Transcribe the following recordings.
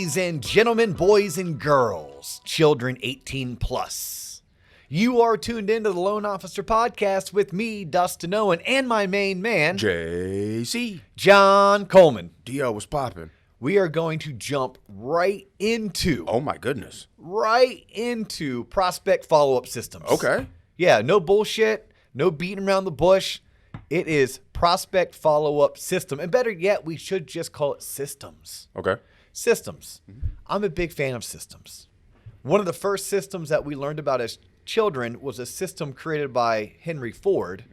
Ladies and gentlemen, boys and girls, children 18 plus. You are tuned into the Loan Officer Podcast with me, Dustin Owen, and my main man, JC. John Coleman. DL was popping. We are going to jump right into prospect follow-up systems. Okay. Yeah, no bullshit, no beating around the bush. It is prospect follow-up system. And better yet, we should just call it systems. Okay. Systems. I'm a big fan of systems. One of the first systems that we learned about as children was a system created by Henry Ford,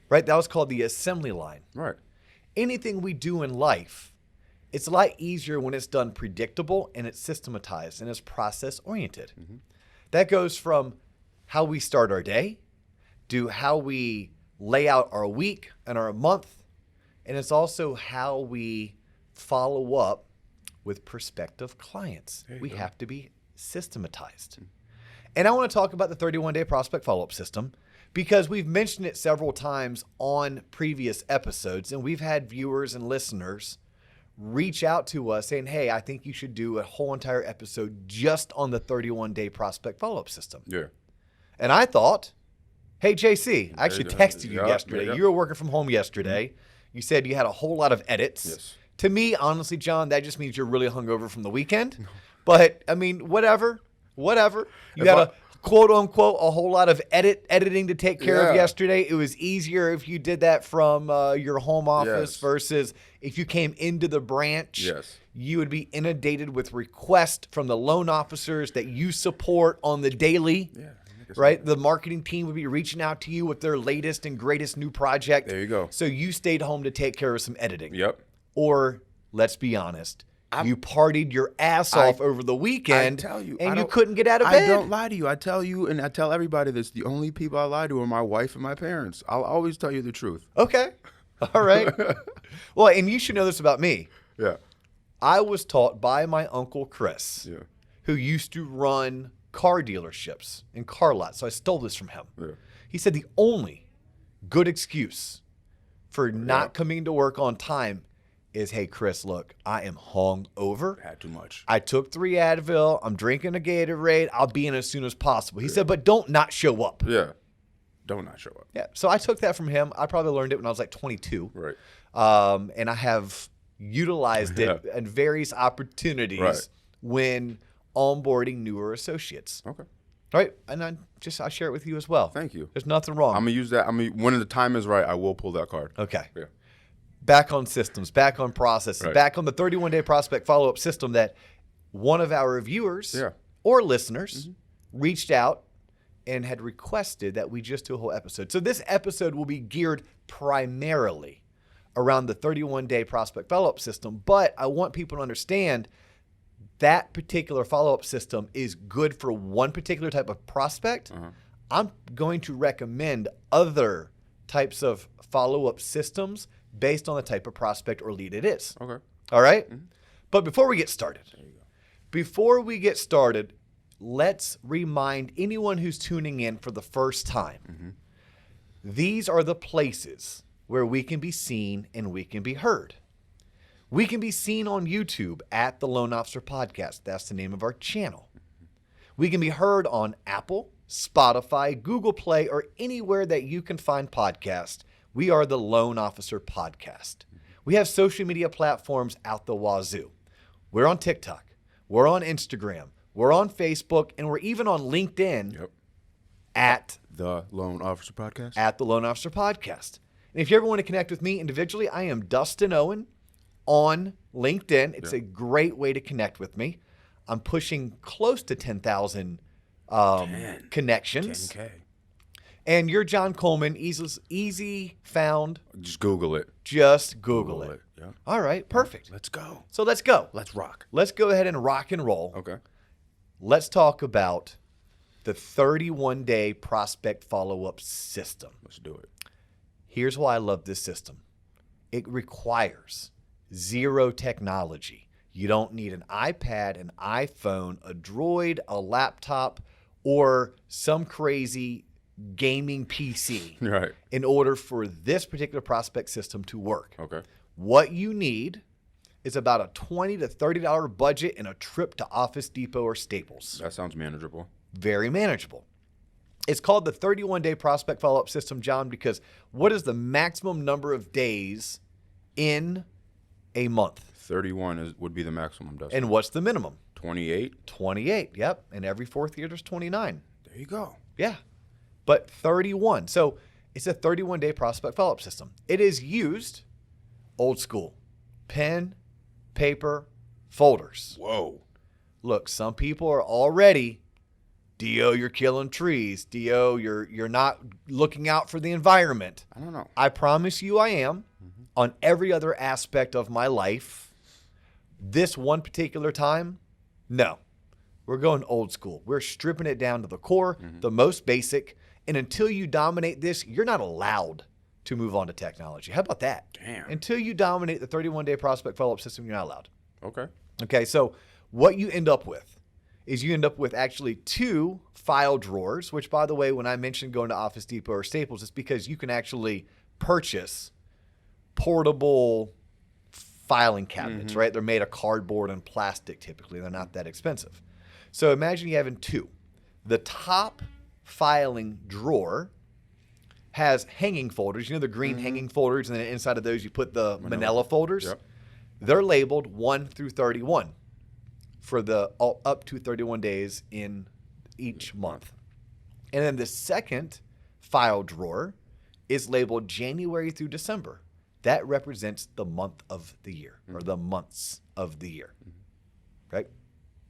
right? That was called the assembly line. Right. Anything we do in life, it's a lot easier when it's done predictable and it's systematized and it's process-oriented. That goes from how we start our day to how we lay out our week and our month, and it's also how we follow up with prospective clients. We have to be systematized. And I want to talk about the 31-day prospect follow-up system because we've mentioned it several times on previous episodes, and we've had viewers and listeners reach out to us saying, hey, I think you should do a whole entire episode just on the 31-day prospect follow-up system. Yeah. And I thought, hey, JC, I actually texted you yesterday. Yeah. You were working from home yesterday. You said you had a whole lot of edits. Yes. To me, honestly, John, that just means you're really hungover from the weekend. But, I mean, whatever. You got a quote-unquote a whole lot of editing to take care of yesterday. It was easier if you did that from your home office versus if you came into the branch. Yes. You would be inundated with requests from the loan officers that you support on the daily. Yeah. Right? The marketing team would be reaching out to you with their latest and greatest new project. There you go. So you stayed home to take care of some editing. Yep. Or, let's be honest, you partied your ass off over the weekend and you couldn't get out of bed. I don't lie to you. I tell you, and I tell everybody this, the only people I lie to are my wife and my parents. I'll always tell you the truth. Okay. All right. Well, and you should know this about me. Yeah. I was taught by my Uncle Chris, who used to run car dealerships and car lots. So I stole this from him. Yeah. He said the only good excuse for not coming to work on time is, hey, Chris, look, I am hungover. Had too much. I took 3 Advil. I'm drinking a Gatorade. I'll be in as soon as possible. He said, but don't not show up. Yeah. Don't not show up. Yeah. So I took that from him. I probably learned it when I was like 22. Right. And I have utilized it at various opportunities when onboarding newer associates. Okay. Right. And I share it with you as well. Thank you. There's nothing wrong. I'm going to use that. When the time is right, I will pull that card. Okay. Yeah. Back on systems, back on processes, back on the 31-day prospect follow-up system that one of our viewers or listeners reached out and had requested that we just do a whole episode. So this episode will be geared primarily around the 31-day prospect follow-up system, but I want people to understand that particular follow-up system is good for one particular type of prospect. I'm going to recommend other types of follow-up systems based on the type of prospect or lead it is. Okay. All right? But before we get started, let's remind anyone who's tuning in for the first time, these are the places where we can be seen and we can be heard. We can be seen on YouTube at the Loan Officer Podcast. That's the name of our channel. We can be heard on Apple, Spotify, Google Play, or anywhere that you can find podcasts. We are the Loan Officer Podcast. We have social media platforms out the wazoo. We're on TikTok. We're on Instagram. We're on Facebook. And we're even on LinkedIn at the Loan Officer Podcast. At the Loan Officer Podcast. And if you ever want to connect with me individually, I am Dustin Owen on LinkedIn. It's a great way to connect with me. I'm pushing close to 10,000 connections. 10K. And you're John Coleman, easy found. Just Google it. Just Google it. Yeah. All right, perfect. Let's go. So let's go. Let's rock. Let's go ahead and rock and roll. Okay. Let's talk about the 31-day prospect follow-up system. Let's do it. Here's why I love this system. It requires zero technology. You don't need an iPad, an iPhone, a Droid, a laptop, or some crazy gaming PC in order for this particular prospect system to work. Okay. What you need is about a $20 to $30 budget and a trip to Office Depot or Staples. That sounds manageable. Very manageable. It's called the 31-day prospect follow-up system, John, because what is the maximum number of days in a month? 31 would be the maximum, Dustin. And what's the minimum? 28. 28, yep. And every fourth year, there's 29. There you go. Yeah. But 31. So it's a 31-day prospect follow-up system. It is used old school. Pen, paper, folders. Whoa. Look, some people are already, D.O., you're killing trees. D.O., you're not looking out for the environment. I don't know. I promise you I am on every other aspect of my life. This one particular time, no. We're going old school. We're stripping it down to the core, the most basic. And until you dominate this, you're not allowed to move on to technology. How about that? Damn. Until you dominate the 31-day prospect follow-up system, you're not allowed. Okay. Okay, so what you end up with is you end up with actually 2 file drawers, which, by the way, when I mentioned going to Office Depot or Staples, it's because you can actually purchase portable filing cabinets, right? They're made of cardboard and plastic typically. They're not that expensive. So imagine you having 2. The top filing drawer has hanging folders. You know the green hanging folders, and then inside of those you put the manila folders? Yep. They're labeled 1 through 31 for the up to 31 days in each month. And then the second file drawer is labeled January through December. That represents the month of the year, or the months of the year. Right?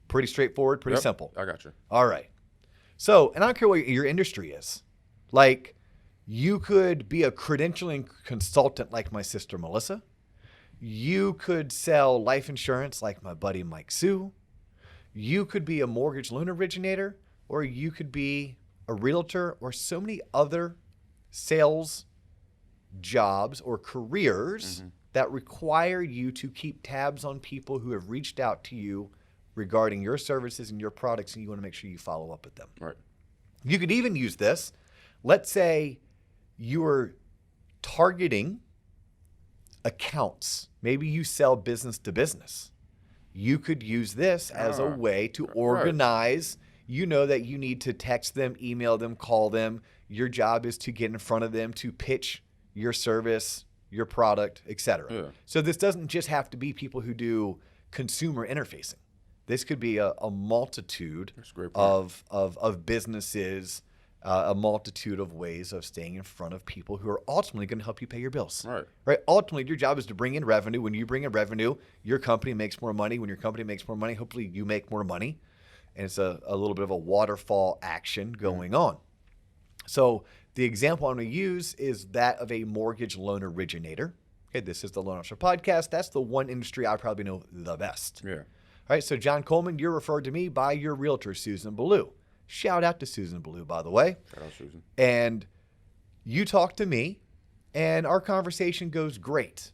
Pretty straightforward, pretty simple. I got you. All right. So, and I don't care what your industry is. Like, you could be a credentialing consultant like my sister Melissa. You could sell life insurance like my buddy Mike Sue. You could be a mortgage loan originator, or you could be a realtor, or so many other sales jobs or careers that require you to keep tabs on people who have reached out to you regarding your services and your products, and you want to make sure you follow up with them. Right. You could even use this. Let's say you are targeting accounts. Maybe you sell business to business. You could use this as a way to organize. You know that you need to text them, email them, call them. Your job is to get in front of them to pitch your service, your product, etc. Yeah. So this doesn't just have to be people who do consumer interfacing. This could be a multitude That's a great point. of businesses, a multitude of ways of staying in front of people who are ultimately going to help you pay your bills. Right? Ultimately, your job is to bring in revenue. When you bring in revenue, your company makes more money. When your company makes more money, hopefully you make more money. And it's a little bit of a waterfall action going on. So the example I'm going to use is that of a mortgage loan originator. Okay, this is the Loan Officer Podcast. That's the one industry I probably know the best. Yeah. All right, so John Coleman, you're referred to me by your realtor, Susan Ballou. Shout out to Susan Ballou, by the way. Shout out, Susan. And you talk to me, and our conversation goes great.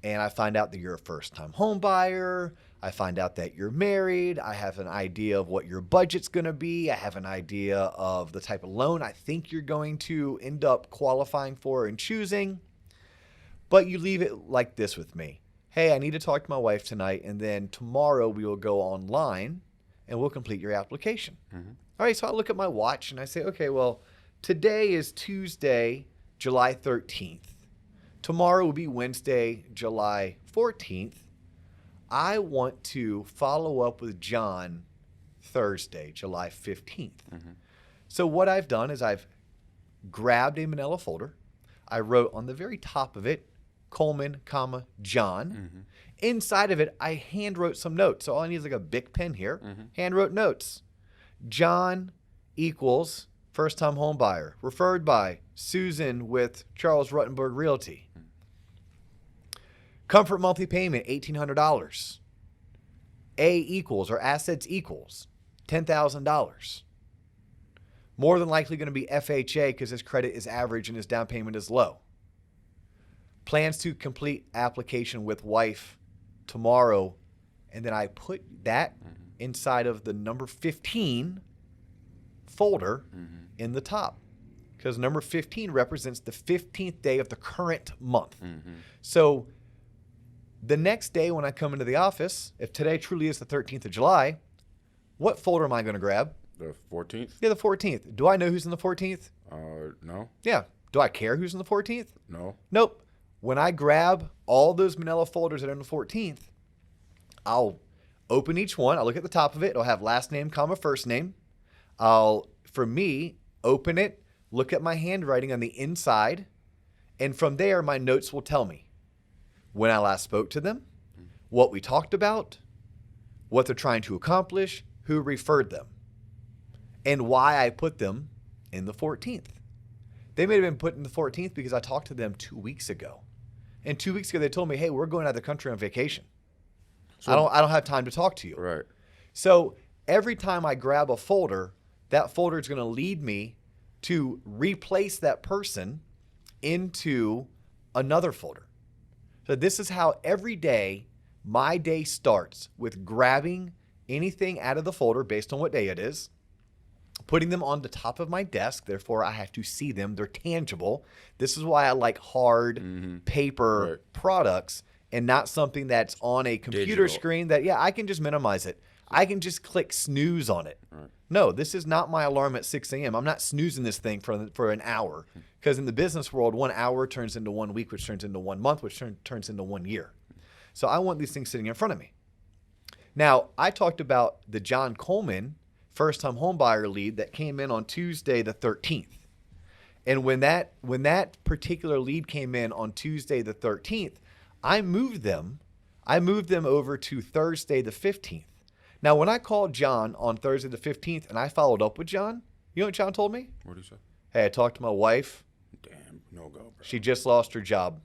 And I find out that you're a first-time home buyer. I find out that you're married. I have an idea of what your budget's going to be. I have an idea of the type of loan I think you're going to end up qualifying for and choosing. But you leave it like this with me. Hey, I need to talk to my wife tonight, and then tomorrow we will go online and we'll complete your application. All right, so I look at my watch and I say, okay, well, today is Tuesday, July 13th. Tomorrow will be Wednesday, July 14th. I want to follow up with John Thursday, July 15th. So what I've done is I've grabbed a manila folder. I wrote on the very top of it, Coleman, comma, John. Inside of it, I hand wrote some notes. So all I need is like a Bic pen here. Hand wrote notes. John equals first-time home buyer, referred by Susan with Charles Ruttenberg Realty. Comfort monthly payment, $1,800. A equals, or assets equals, $10,000. More than likely going to be FHA because his credit is average and his down payment is low. Plans to complete application with wife tomorrow. And then I put that inside of the number 15 folder in the top. Because number 15 represents the 15th day of the current month. So The next day when I come into the office, if today truly is the 13th of July, what folder am I going to grab? The 14th? Yeah, the 14th. Do I know who's in the 14th? No. Yeah. Do I care who's in the 14th? No. Nope. When I grab all those manila folders that are in the 14th, I'll open each one. I'll look at the top of it. It'll have last name, comma, first name. I'll, for me, open it, look at my handwriting on the inside, and from there, my notes will tell me when I last spoke to them, what we talked about, what they're trying to accomplish, who referred them, and why I put them in the 14th. They may have been put in the 14th because I talked to them 2 weeks ago. And 2 weeks ago, they told me, hey, we're going out of the country on vacation. So I don't have time to talk to you. Right. So every time I grab a folder, that folder is going to lead me to replace that person into another folder. So this is how every day, my day starts with grabbing anything out of the folder based on what day it is, putting them on the top of my desk. Therefore, I have to see them. They're tangible. This is why I like hard paper products and not something that's on a computer screen that, I can just minimize it. I can just click snooze on it. Right. No, this is not my alarm at 6 a.m. I'm not snoozing this thing for an hour, because in the business world, 1 hour turns into 1 week, which turns into 1 month, which turns into 1 year. So I want these things sitting in front of me. Now, I talked about the John Coleman first-time homebuyer lead that came in on Tuesday the 13th. And when that particular lead came in on Tuesday the 13th, I moved them over to Thursday the 15th. Now, when I called John on Thursday the 15th and I followed up with John, you know what John told me? What did he say? Hey, I talked to my wife. Damn, no go, bro. She just lost her job.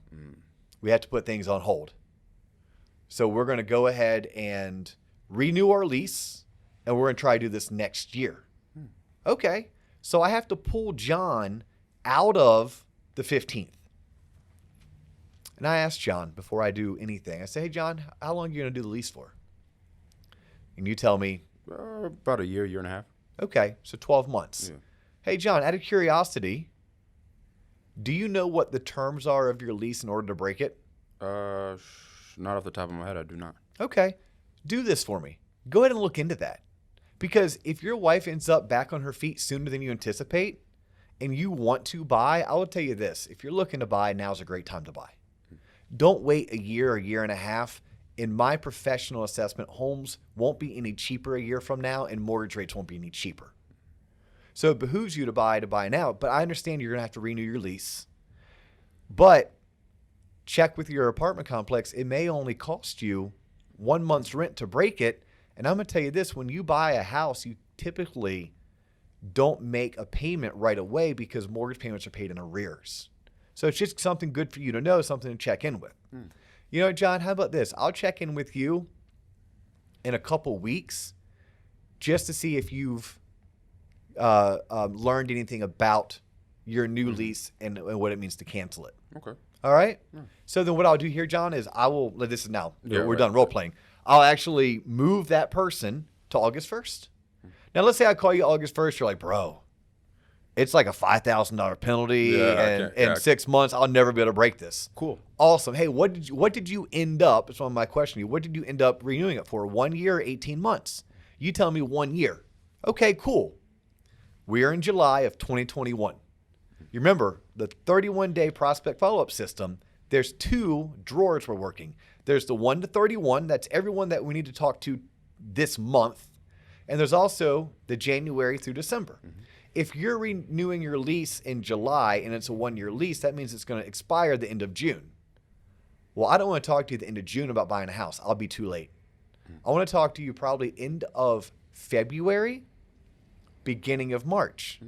We had to put things on hold. So we're going to go ahead and renew our lease, and we're going to try to do this next year. Okay. So I have to pull John out of the 15th. And I asked John before I do anything, I say, hey, John, how long are you going to do the lease for? And you tell me, about a year and a half. okay, so 12 months. Yeah. Hey, John, out of curiosity, do you know what the terms are of your lease in order to break it? Not off the top of my head, I do not. Okay, do this for me. Go ahead and look into that. Because if your wife ends up back on her feet sooner than you anticipate and you want to buy, I will tell you this. If you're looking to buy, now's a great time to buy. Don't wait a year and a half. In my professional assessment, homes won't be any cheaper a year from now, and mortgage rates won't be any cheaper. So it behooves you to buy now. But I understand you're going to have to renew your lease. But check with your apartment complex. It may only cost you 1 month's rent to break it. And I'm going to tell you this, when you buy a house, you typically don't make a payment right away because mortgage payments are paid in arrears. So it's just something good for you to know, something to check in with. You know, John, how about this? I'll check in with you in a couple weeks just to see if you've learned anything about your new lease and what it means to cancel it. Okay. All right? So then what I'll do here, John, is this is now, we're done role playing. I'll actually move that person to August 1st. Now, let's say I call you August 1st. You're like, bro, it's like a $5,000 penalty, and in 6 months, I'll never be able to break this. Cool. Awesome. Hey, what did you end up, that's one of my questions, what did you end up renewing it for, 1 year or 18 months? You tell me 1 year. Okay, cool. We are in July of 2021. You remember, the 31-day prospect follow-up system, there's 2 drawers we're working. There's the 1 to 31. That's everyone that we need to talk to this month. And there's also the January through December. If you're renewing your lease in July and it's a 1-year lease, that means it's going to expire the end of June. Well, I don't want to talk to you at the end of June about buying a house. I'll be too late. I want to talk to you probably end of February, beginning of March.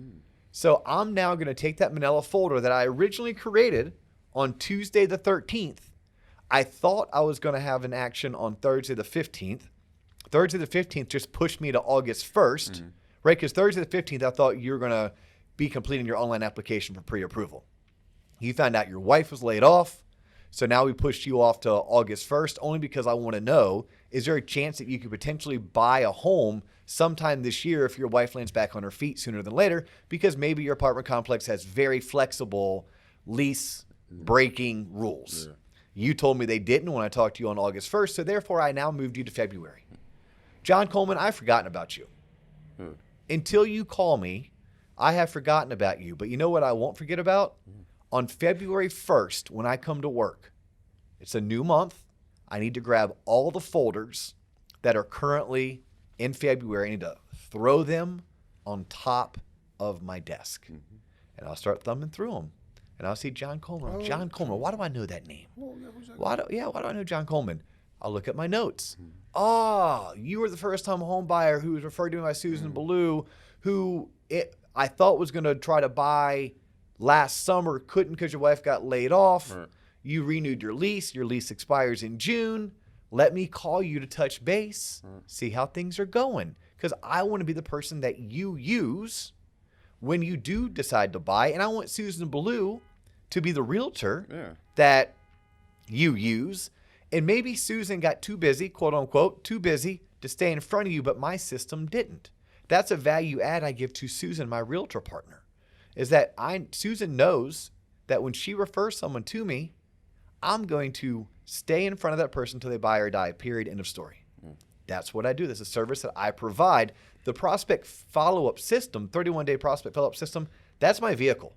So I'm now going to take that manila folder that I originally created on Tuesday the 13th. I thought I was going to have an action on Thursday the 15th. Thursday the 15th just pushed me to August 1st, right? Because Thursday the 15th, I thought you were going to be completing your online application for pre-approval. You found out your wife was laid off. So now we pushed you off to August 1st only because I want to know, is there a chance that you could potentially buy a home sometime this year if your wife lands back on her feet sooner than later? Because maybe your apartment complex has very flexible lease breaking rules. You told me they didn't when I talked to you on August 1st, so therefore I now moved you to February. John Coleman, I've forgotten about you. Until you call me, I have forgotten about you. But you know what I won't forget about? On February 1st, when I come to work, it's a new month. I need to grab all the folders that are currently in February. I need to throw them on top of my desk. And I'll start thumbing through them. And I'll see John Coleman. John Coleman. Why do I know that name? Why do I know John Coleman? I'll look at my notes. You were the first-time home buyer who was referred to me by Susan Ballou, who I thought was going to try to buy last summer, couldn't because your wife got laid off. Right. You renewed your lease. Your lease expires in June. Let me call you to touch base, see how things are going, because I want to be the person that you use when you do decide to buy, and I want Susan Ballou to be the realtor that you use. And maybe Susan got too busy, quote unquote, too busy to stay in front of you, but my system didn't. That's a value add I give to Susan, my realtor partner, is that Susan knows that when she refers someone to me, I'm going to stay in front of that person until they buy or die, period, end of story. That's what I do. That's a service that I provide. The prospect follow-up system, 31-day prospect follow-up system, that's my vehicle.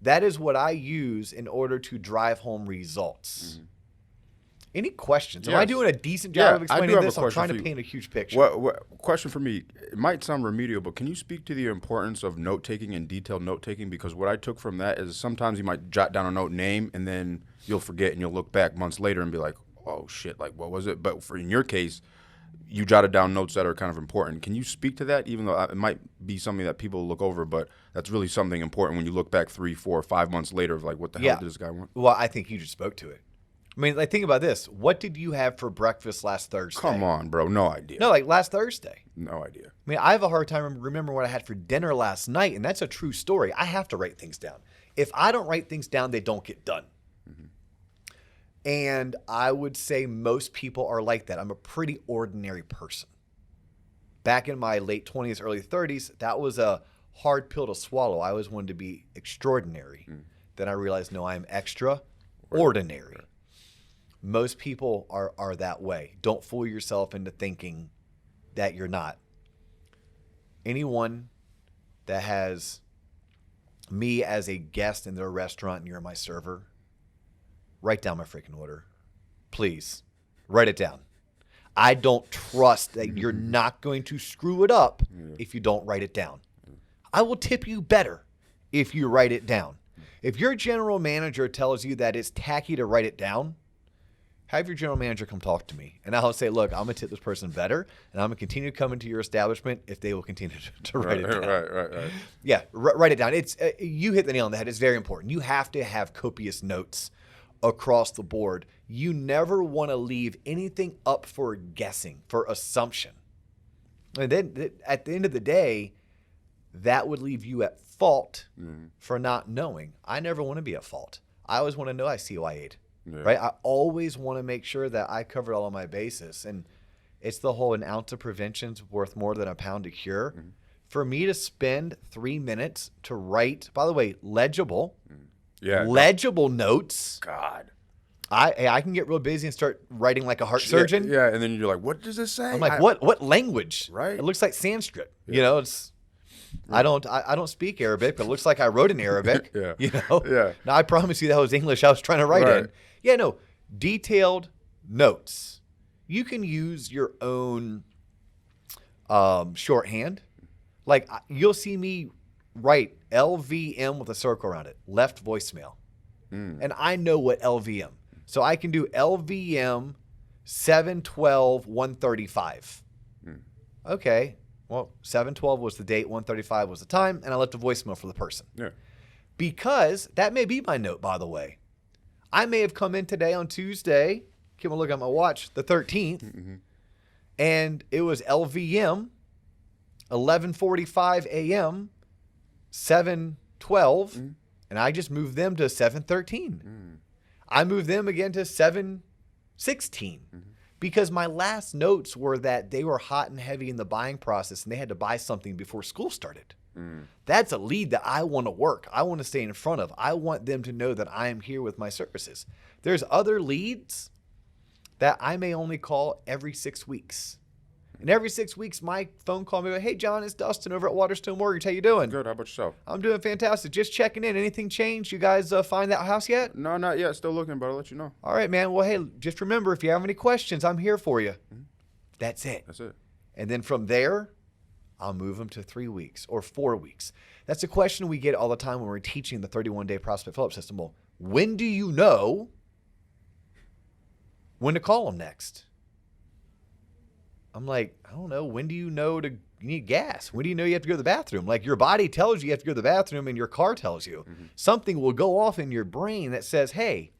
That is what I use in order to drive home results. Any questions? Am I doing a decent job of explaining this? I'm trying to paint a huge picture. Question for me. It might sound remedial, but can you speak to the importance of note-taking and detailed note-taking? Because what I took from that is sometimes you might jot down a note name, and then you'll forget, and you'll look back months later and be like, oh, shit, like, what was it? But in your case, you jotted down notes that are kind of important. Can you speak to that, even though it might be something that people look over, but that's really something important when you look back 3, 4, 5 months later of like, what the hell did this guy want? Well, I think you just spoke to it. I mean, like, think about this. What did you have for breakfast last Thursday? Come on, bro. No idea. No, like last Thursday. No idea. I mean, I have a hard time remembering what I had for dinner last night, and that's a true story. I have to write things down. If I don't write things down, they don't get done. And I would say most people are like that. I'm a pretty ordinary person. Back in my late 20s, early 30s, that was a hard pill to swallow. I always wanted to be extraordinary. Then I realized, no, I'm extraordinary. Most people are that way. Don't fool yourself into thinking that you're not. Anyone that has me as a guest in their restaurant and you're my server, write down my freaking order. Please, write it down. I don't trust that you're not going to screw it up if you don't write it down. I will tip you better if you write it down. If your general manager tells you that it's tacky to write it down, have your general manager come talk to me. And I'll say, look, I'm going to tip this person better, and I'm going to continue coming to your establishment if they will continue to write it down. Right. Yeah, write it down. It's you hit the nail on the head. It's very important. You have to have copious notes across the board. You never want to leave anything up for guessing, for assumption. And then at the end of the day, that would leave you at fault for not knowing. I never want to be at fault. I always want to know I COIA'd. Right? I always want to make sure that I covered all of my bases. And it's the whole an ounce of prevention's worth more than a pound of cure. For me to spend 3 minutes to write, by the way, legible notes. God. I can get real busy and start writing like a heart surgeon. Yeah, and then you're like, what does this say? I'm like, what language? Right. It looks like Sanskrit. You know, it's I don't speak Arabic, but it looks like I wrote in Arabic. You know? Yeah. Now, I promise you that was English I was trying to write in. Yeah, no. Detailed notes. You can use your own shorthand. Like, you'll see me write LVM with a circle around it, left voicemail. And I know what LVM. So I can do LVM 7/12/135. Okay. Well, 7/12 was the date, 135 was the time, and I left a voicemail for the person. Yeah. Because that may be my note, by the way. I may have come in today on Tuesday, come and look at my watch, the 13th, and it was LVM 11:45 a.m., 7/12, and I just moved them to 7/13. I moved them again to 7/16 because my last notes were that they were hot and heavy in the buying process and they had to buy something before school started. That's a lead that I want to work. I want to stay in front of. I want them to know that I am here with my services. There's other leads that I may only call every 6 weeks. And every 6 weeks, my phone call me, hey, John, it's Dustin over at Waterstone Mortgage. How you doing? Good. How about yourself? I'm doing fantastic. Just checking in. Anything changed? You guys find that house yet? No, not yet. Still looking, but I'll let you know. All right, man. Well, hey, just remember, if you have any questions, I'm here for you. That's it. That's it. And then from there, I'll move them to 3 weeks or 4 weeks. That's a question we get all the time when we're teaching the 31-day prospect follow-up system. Well, when do you know when to call them next? I'm like, I don't know. When do you know you need gas? When do you know you have to go to the bathroom? Like, your body tells you have to go to the bathroom and your car tells you. Something will go off in your brain that says, hey,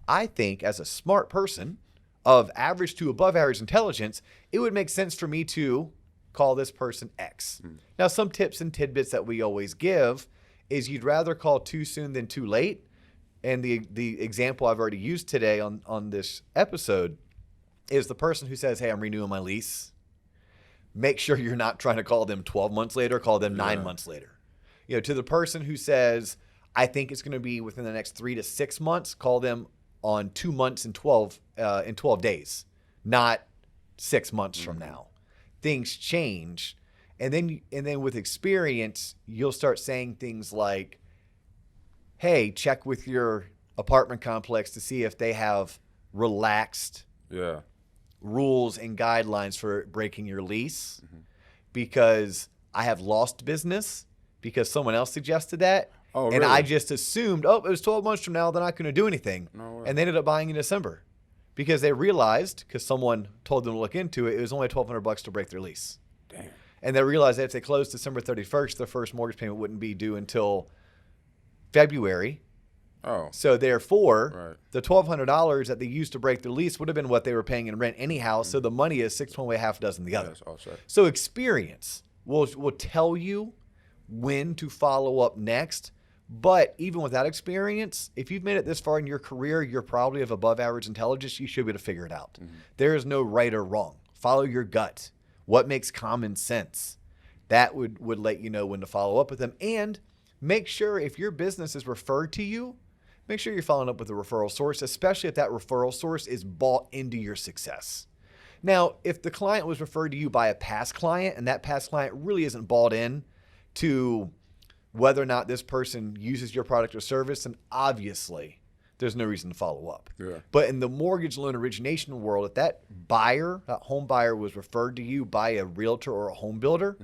I think as a smart person of average to above average intelligence, it would make sense for me to call this person X. Now, some tips and tidbits that we always give is you'd rather call too soon than too late. And the example I've already used today on this episode is the person who says, hey, I'm renewing my lease. Make sure you're not trying to call them 12 months later, call them 9 months later. To the person who says, I think it's going to be within the next 3 to 6 months, call them on 2 months and 12 days, not 6 months from now. Things change. And then with experience, you'll start saying things like, hey, check with your apartment complex to see if they have relaxed rules and guidelines for breaking your lease, because I have lost business because someone else suggested that. Oh, and really? I just assumed, it was 12 months from now, they're not going to do anything. No way. And they ended up buying in December because they realized, because someone told them to look into it, it was only $1,200 to break their lease. Damn. And they realized that if they closed December 31st, their first mortgage payment wouldn't be due until February. Oh. So therefore, the $1,200 that they used to break their lease would have been what they were paying in rent anyhow. So the money is 6 one way, half a dozen the other. Yes, all set. So experience will tell you when to follow up next. But even without experience, if you've made it this far in your career, you're probably of above average intelligence. You should be able to figure it out. There is no right or wrong. Follow your gut. What makes common sense? That would let you know when to follow up with them. And make sure if your business is referred to you, make sure you're following up with a referral source, especially if that referral source is bought into your success. Now, if the client was referred to you by a past client and that past client really isn't bought in to whether or not this person uses your product or service, then obviously there's no reason to follow up. But in the mortgage loan origination world, if that home buyer was referred to you by a realtor or a home builder,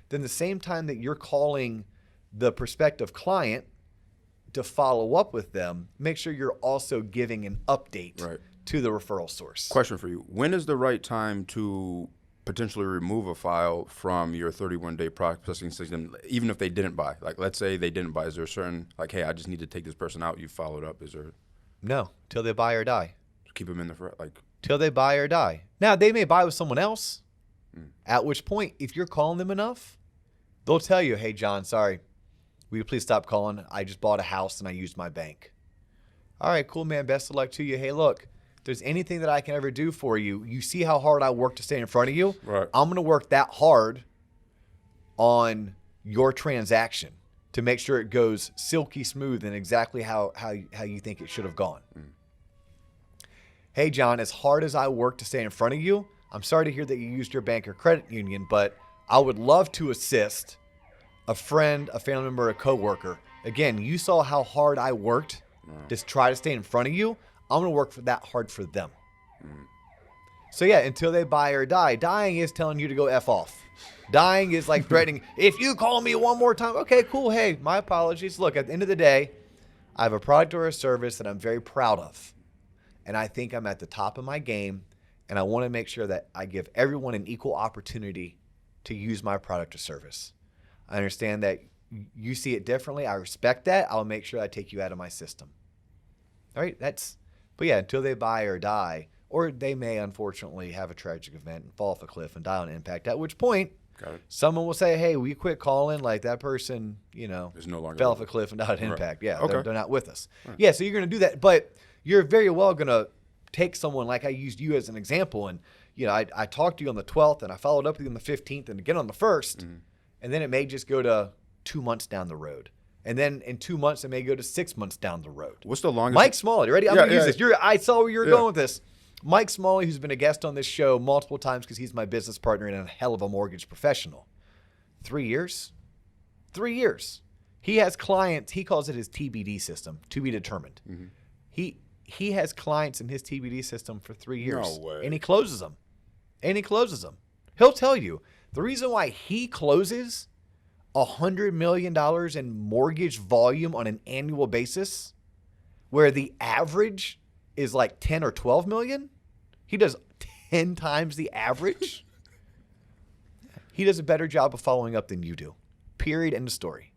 then the same time that you're calling the prospective client to follow up with them, make sure you're also giving an update to the referral source. Question for you. When is the right time to potentially remove a file from your 31-day processing system, even if they didn't buy? Like, let's say they didn't buy. Is there a certain, like, hey, I just need to take this person out. You followed up. Is there? No, till they buy or die. Keep them in the front, like. Till they buy or die. Now, they may buy with someone else, at which point, if you're calling them enough, they'll tell you, hey, John, sorry, will you please stop calling? I just bought a house and I used my bank. All right, cool, man. Best of luck to you. Hey, look, if there's anything that I can ever do for you, you see how hard I work to stay in front of you? Right. I'm going to work that hard on your transaction to make sure it goes silky smooth and exactly how you think it should have gone. Hey, John, as hard as I work to stay in front of you, I'm sorry to hear that you used your bank or credit union, but I would love to assist a friend, a family member, a coworker. Again, you saw how hard I worked to try to stay in front of you. I'm going to work that hard for them. So yeah, until they buy or die. Dying is telling you to go F off. Dying is like threatening, if you call me one more time, okay, cool. Hey, my apologies. Look, at the end of the day, I have a product or a service that I'm very proud of. And I think I'm at the top of my game. And I want to make sure that I give everyone an equal opportunity to use my product or service. I understand that you see it differently. I respect that. I'll make sure I take you out of my system. All right, but yeah, until they buy or die, or they may unfortunately have a tragic event and fall off a cliff and die on impact, at which point someone will say, hey, will you quit calling? Like, that person, is no longer fell off a cliff and died on impact. Yeah, Okay. they're not with us. Right. Yeah, so you're going to do that, but you're very well going to take someone like I used you as an example, and I talked to you on the 12th, and I followed up with you on the 15th, and again on the 1st, And then it may just go to 2 months down the road. And then in 2 months, it may go to 6 months down the road. What's the longest? Mike Smalley, ready? I'm going to use this. I saw where you were going with this. Mike Smalley, who's been a guest on this show multiple times because he's my business partner and a hell of a mortgage professional. 3 years? 3 years. He has clients. He calls it his TBD system, to be determined. Mm-hmm. He has clients in his TBD system for 3 years. No way. And he closes them. He'll tell you the reason why he closes $100 million in mortgage volume on an annual basis, where the average is like 10 or 12 million. He does 10 times the average. He does a better job of following up than you do. Period. End of story.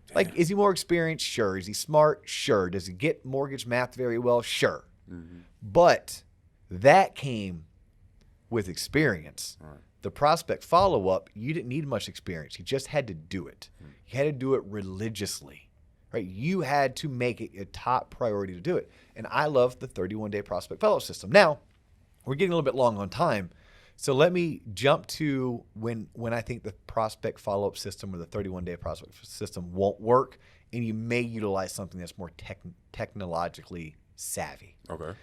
Damn. Like, is he more experienced? Sure. Is he smart? Sure. Does he get mortgage math very well? Sure. Mm-hmm. But that came with experience. Right. The prospect follow-up, you didn't need much experience. You just had to do it. You had to do it religiously, right? You had to make it a top priority to do it. And I love the 31-day prospect follow-up system. Now, we're getting a little bit long on time, so let me jump to when I think the prospect follow-up system or the 31-day prospect system won't work, and you may utilize something that's more technologically savvy. Okay.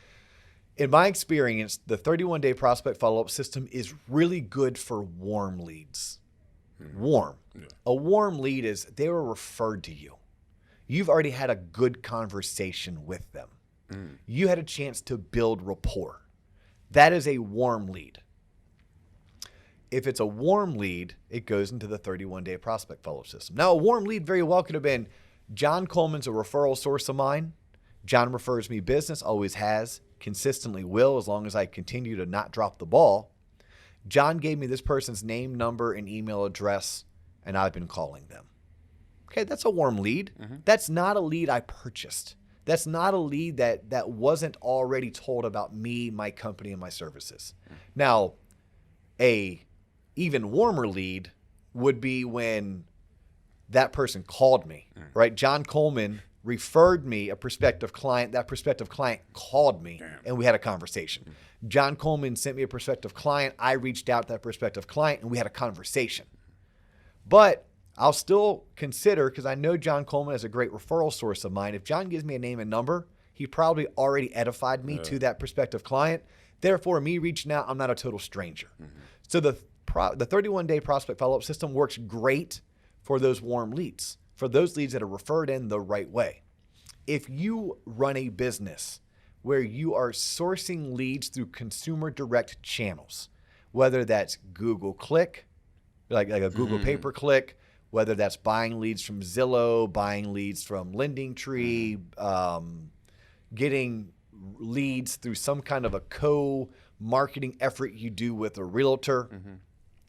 In my experience, the 31-day prospect follow-up system is really good for warm leads. Warm. Yeah. A warm lead is they were referred to you. You've already had a good conversation with them. You had a chance to build rapport. That is a warm lead. If it's a warm lead, it goes into the 31-day prospect follow-up system. Now, a warm lead very well could have been, John Coleman's a referral source of mine. John refers me business, always has, consistently will, as long as I continue to not drop the ball. John gave me this person's name, number, and email address, and I've been calling them. Okay, that's a warm lead. Mm-hmm. That's not a lead I purchased. That's not a lead that wasn't already told about me, my company, and my services. Mm-hmm. Now, a even warmer lead would be when that person called me, right? John Coleman referred me a prospective client. That prospective client called me, and we had a conversation. John Coleman sent me a prospective client. I reached out to that prospective client, and we had a conversation. But I'll still consider, because I know John Coleman is a great referral source of mine. If John gives me a name and number, he probably already edified me to that prospective client. Therefore, me reaching out, I'm not a total stranger. Mm-hmm. So the 31-day prospect follow-up system works great for those warm leads, for those leads that are referred in the right way. If you run a business where you are sourcing leads through consumer direct channels, whether that's Google Click, like a Google pay-per-click, whether that's buying leads from Zillow, buying leads from LendingTree, getting leads through some kind of a co-marketing effort you do with a realtor,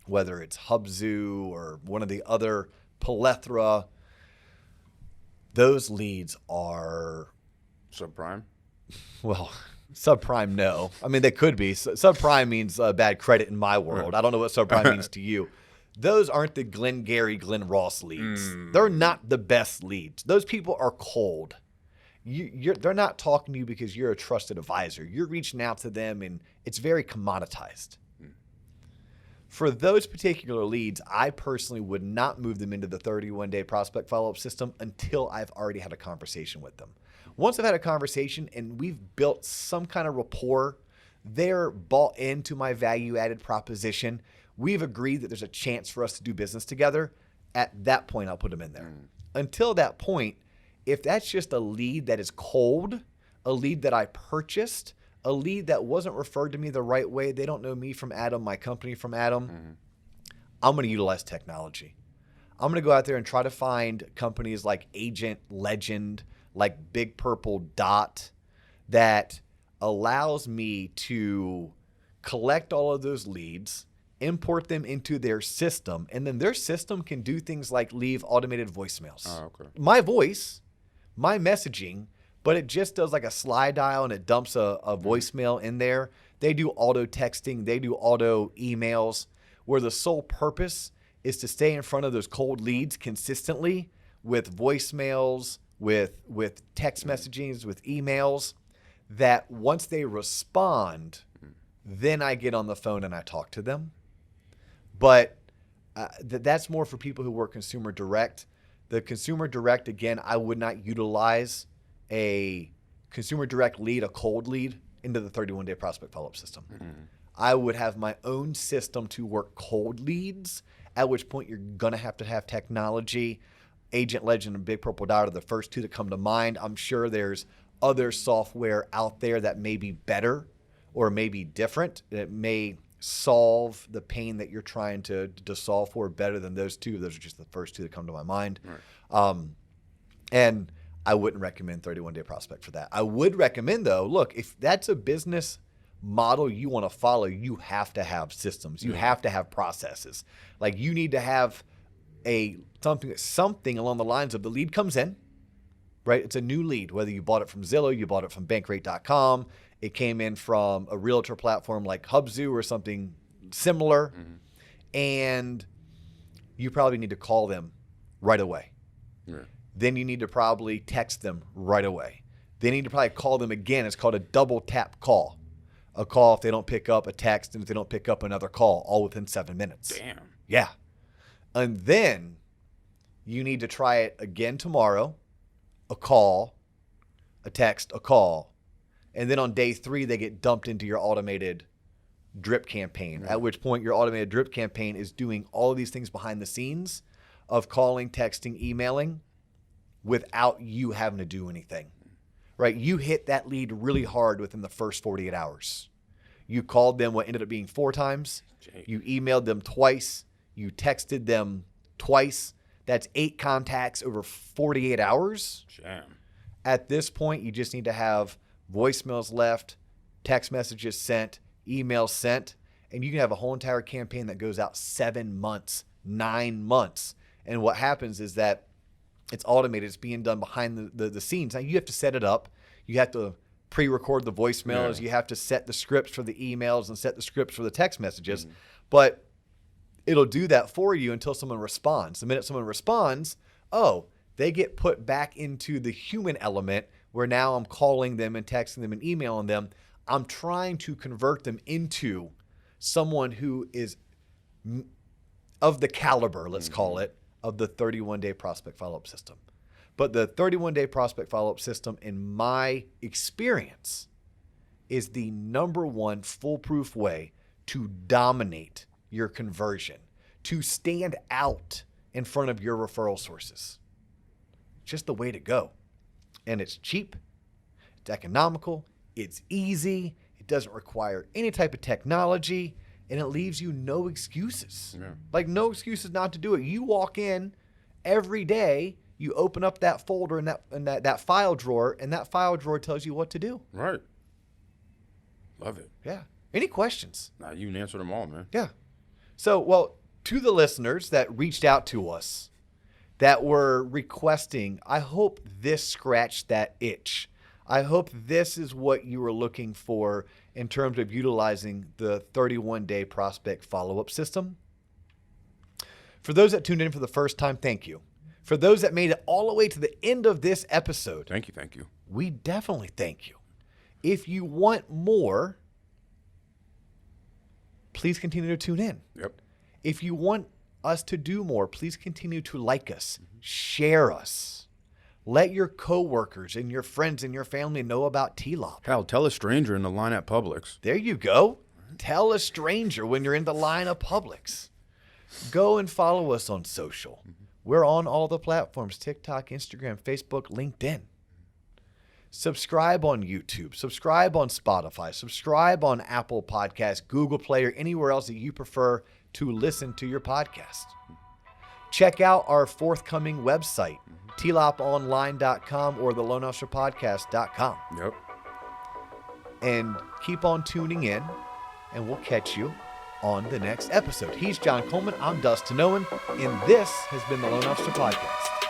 whether it's Hubzu or one of the other plethora, those leads are subprime. Well, subprime, no. I mean, they could be. Subprime means bad credit in my world. Right. I don't know what subprime means to you. Those aren't the Glenn Gary, Glenn Ross leads. They're not the best leads. Those people are cold. They're not talking to you because you're a trusted advisor. You're reaching out to them, and it's very commoditized. For those particular leads, I personally would not move them into the 31-day prospect follow-up system until I've already had a conversation with them. Once I've had a conversation and we've built some kind of rapport, they're bought into my value-added proposition, we've agreed that there's a chance for us to do business together, at that point I'll put them in there. Until that point, if that's just a lead that is cold, a lead that I purchased, a lead that wasn't referred to me the right way, they don't know me from Adam, my company from Adam, I'm going to utilize technology. I'm going to go out there and try to find companies like Agent, Legend, like Big Purple Dot, that allows me to collect all of those leads, import them into their system, and then their system can do things like leave automated voicemails. Oh, okay. My voice, my messaging, but it just does like a slide dial and it dumps a voicemail in there. They do auto texting. They do auto emails, where the sole purpose is to stay in front of those cold leads consistently with voicemails, with text messagings, with emails, that once they respond, then I get on the phone and I talk to them. But That's more for people who work consumer direct. The consumer direct, again, I would not utilize a consumer direct lead, a cold lead, into the 31-day prospect follow-up system. I would have my own system to work cold leads, at which point you're going to have technology. Agent Legend and Big Purple Dot are the first two that come to mind. I'm sure there's other software out there that may be better or may be different. It may solve the pain that you're trying to solve for better than those two. Those are just the first two that come to my mind. Right. And I wouldn't recommend 31-day prospect for that. I would recommend, though, look, if that's a business model you want to follow, you have to have systems. You have to have processes. Like, you need to have something along the lines of the lead comes in, right? It's a new lead, whether you bought it from Zillow, you bought it from bankrate.com, it came in from a realtor platform like Hubzu or something similar, and you probably need to call them right away. Yeah. Then you need to probably text them right away. Then you need to probably call them again. It's called a double tap call. A call if they don't pick up, a text, and if they don't pick up, another call, all within 7 minutes. Damn. Yeah. And then you need to try it again tomorrow, a call, a text, a call. And then on day 3, they get dumped into your automated drip campaign, at which point your automated drip campaign is doing all of these things behind the scenes of calling, texting, emailing without you having to do anything, right? You hit that lead really hard within the first 48 hours. You called them what ended up being 4 times. You emailed them twice. You texted them twice. That's 8 contacts over 48 hours. Damn. At this point, you just need to have voicemails left, text messages sent, emails sent, and you can have a whole entire campaign that goes out 7 months, 9 months. And what happens is that it's automated. It's being done behind the scenes. Now, you have to set it up. You have to pre-record the voicemails. You have to set the scripts for the emails and set the scripts for the text messages. But it'll do that for you until someone responds. The minute someone responds, they get put back into the human element where now I'm calling them and texting them and emailing them. I'm trying to convert them into someone who is of the caliber, let's call it, of the 31-day prospect follow-up system. But the 31-day prospect follow-up system, in my experience, is the number one foolproof way to dominate your conversion, to stand out in front of your referral sources. Just the way to go. And it's cheap, it's economical, it's easy, it doesn't require any type of technology, and it leaves you no excuses. Yeah. Like, no excuses not to do it. You walk in every day, you open up that folder and that file drawer, and that file drawer tells you what to do. Right. Love it. Yeah. Any questions? Nah, you can answer them all, man. Yeah. So, well, to the listeners that reached out to us, that were requesting, I hope this scratched that itch. I hope this is what you were looking for in terms of utilizing the 31-day prospect follow-up system. For those that tuned in for the first time, thank you. For those that made it all the way to the end of this episode, thank you. We definitely thank you. If you want more, please continue to tune in. Yep. If you want us to do more, please continue to like us, share us. Let your coworkers and your friends and your family know about TLOP. Hell, tell a stranger in the line at Publix. There you go. Tell a stranger when you're in the line of Publix. Go and follow us on social. We're on all the platforms: TikTok, Instagram, Facebook, LinkedIn. Subscribe on YouTube. Subscribe on Spotify. Subscribe on Apple Podcasts, Google Play, or anywhere else that you prefer to listen to your podcast. Check out our forthcoming website, tloponline.com or theloanofficerpodcast.com. Yep. And keep on tuning in, and we'll catch you on the next episode. He's John Coleman. I'm Dustin Owen, and this has been the Loan Officer Podcast.